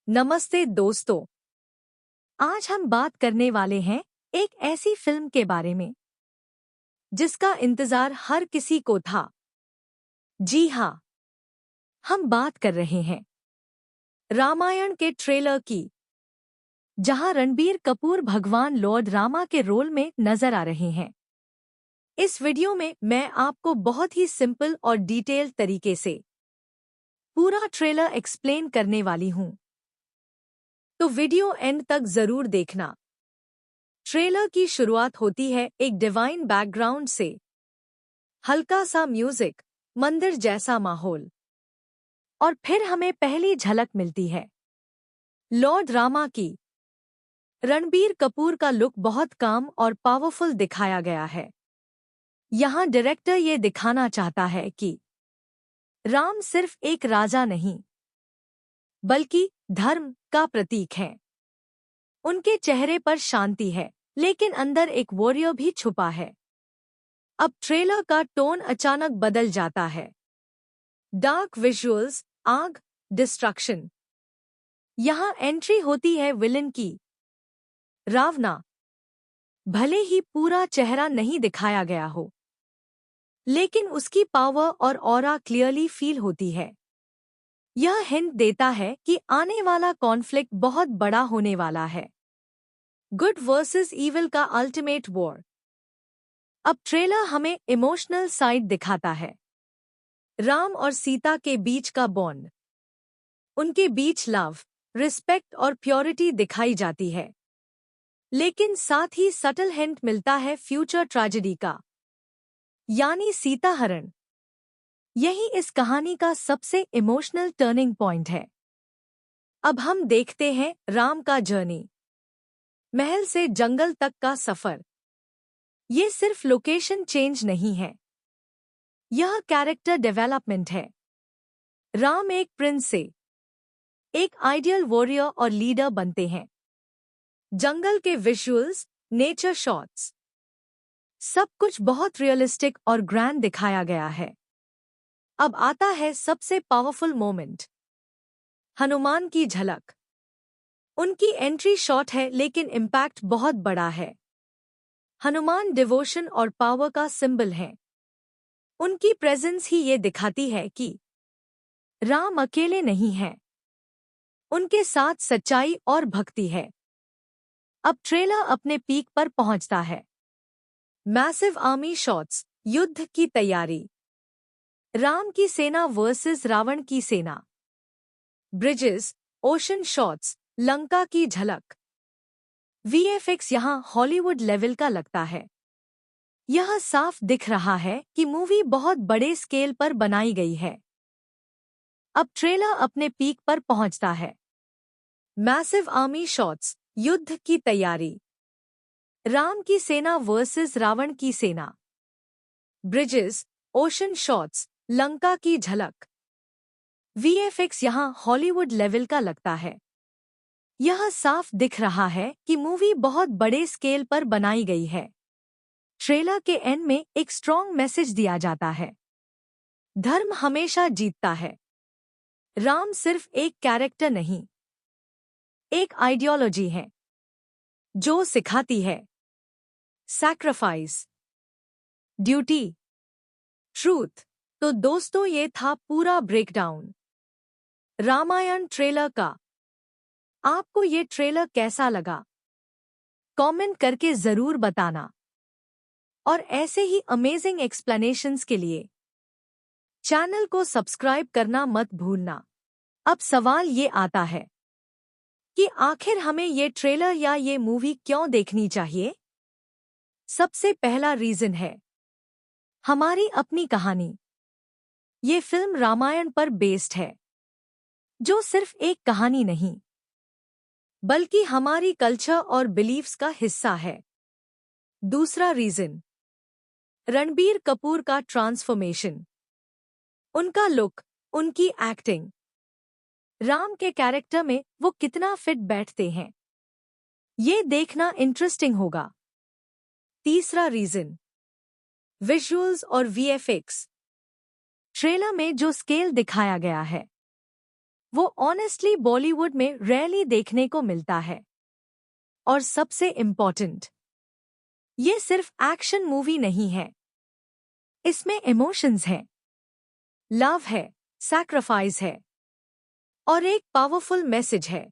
नमस्ते दोस्तों। आज हम बात करने वाले हैं एक ऐसी फिल्म के बारे में जिसका इंतजार हर किसी को था। जी हाँ, हम बात कर रहे हैं रामायण के ट्रेलर की, जहां रणबीर कपूर भगवान लॉर्ड रामा के रोल में नजर आ रहे हैं। इस वीडियो में मैं आपको बहुत ही सिंपल और डिटेल तरीके से पूरा ट्रेलर एक्सप्लेन करने वाली हूं, तो वीडियो एंड तक जरूर देखना। ट्रेलर की शुरुआत होती है एक डिवाइन बैकग्राउंड से, हल्का सा म्यूजिक, मंदिर जैसा माहौल, और फिर हमें पहली झलक मिलती है लॉर्ड रामा की। रणबीर कपूर का लुक बहुत काम और पावरफुल दिखाया गया है। यहाँ डायरेक्टर ये दिखाना चाहता है कि राम सिर्फ एक राजा नहीं, बल्कि धर्म का प्रतीक है। उनके चेहरे पर शांति है, लेकिन अंदर एक वॉरियर भी छुपा है। अब ट्रेलर का टोन अचानक बदल जाता है। डार्क विजुअल्स, आग, डिस्ट्रक्शन। यहाँ एंट्री होती है विलन की, रावणा। भले ही पूरा चेहरा नहीं दिखाया गया हो, लेकिन उसकी पावर और ऑरा क्लियरली फील होती है। यह हिंट देता है कि आने वाला कॉन्फ्लिक्ट बहुत बड़ा होने वाला है। गुड वर्सेस इविल का अल्टीमेट वॉर। अब ट्रेलर हमें इमोशनल साइड दिखाता है। राम और सीता के बीच का बॉन्ड, उनके बीच लव, रिस्पेक्ट और प्योरिटी दिखाई जाती है। लेकिन साथ ही सटल हिंट मिलता है फ्यूचर ट्रेजेडी का, यानी सीता हरण। यही इस कहानी का सबसे इमोशनल टर्निंग पॉइंट है। अब हम देखते हैं राम का जर्नी, महल से जंगल तक का सफर। ये सिर्फ लोकेशन चेंज नहीं है, यह कैरेक्टर डेवलपमेंट है। राम एक प्रिंस से एक आइडियल वॉरियर और लीडर बनते हैं। जंगल के विजुअल्स, नेचर शॉट्स, सब कुछ बहुत रियलिस्टिक और ग्रैंड दिखाया गया है। अब आता है सबसे पावरफुल मोमेंट, हनुमान की झलक। उनकी एंट्री शॉट है, लेकिन इम्पैक्ट बहुत बड़ा है। हनुमान डिवोशन और पावर का सिंबल है। उनकी प्रेजेंस ही ये दिखाती है कि राम अकेले नहीं हैं, उनके साथ सच्चाई और भक्ति है। अब ट्रेलर अपने पीक पर पहुंचता है। मैसिव आर्मी शॉट्स, युद्ध की तैयारी। राम की सेना वर्सेस रावण की सेना। ब्रिजेस, ओशन शॉट्स, लंका की झलक। वीएफएक्स यहाँ हॉलीवुड लेवल का लगता है। यह साफ दिख रहा है कि मूवी बहुत बड़े स्केल पर बनाई गई है। अब ट्रेलर अपने पीक पर पहुंचता है। मैसिव आर्मी शॉट्स, युद्ध की तैयारी। राम की सेना वर्सेस रावण की सेना। ब्रिजेस, ओशन शॉट्स, लंका की झलक। वीएफएक्स यहाँ हॉलीवुड लेवल का लगता है। यह साफ दिख रहा है कि मूवी बहुत बड़े स्केल पर बनाई गई है। ट्रेलर के एंड में एक स्ट्रॉन्ग मैसेज दिया जाता है, धर्म हमेशा जीतता है। राम सिर्फ एक कैरेक्टर नहीं, एक आइडियोलॉजी है जो सिखाती है सैक्रिफाइस, ड्यूटी, ट्रूथ। तो दोस्तों, ये था पूरा ब्रेकडाउन रामायण ट्रेलर का। आपको ये ट्रेलर कैसा लगा? कमेंट करके जरूर बताना। और ऐसे ही अमेजिंग एक्सप्लेनेशंस के लिए चैनल को सब्सक्राइब करना मत भूलना। अब सवाल ये आता है कि आखिर हमें ये ट्रेलर या ये मूवी क्यों देखनी चाहिए? सबसे पहला रीजन है हमारी अपनी कहानी। ये फिल्म रामायण पर बेस्ड है, जो सिर्फ एक कहानी नहीं, बल्कि हमारी कल्चर और बिलीफ्स का हिस्सा है। दूसरा रीजन, रणबीर कपूर का ट्रांसफॉर्मेशन। उनका लुक, उनकी एक्टिंग, राम के कैरेक्टर में वो कितना फिट बैठते हैं, ये देखना इंटरेस्टिंग होगा। तीसरा रीजन, विजुअल्स और वीएफएक्स। ट्रेलर में जो स्केल दिखाया गया है, वो ऑनेस्टली बॉलीवुड में रेयरली देखने को मिलता है। और सबसे इम्पोर्टेंट, ये सिर्फ एक्शन मूवी नहीं है। इसमें इमोशंस हैं, लव है, सैक्रिफाइस है और एक पावरफुल मैसेज है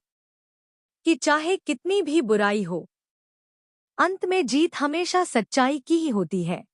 कि चाहे कितनी भी बुराई हो, अंत में जीत हमेशा सच्चाई की ही होती है।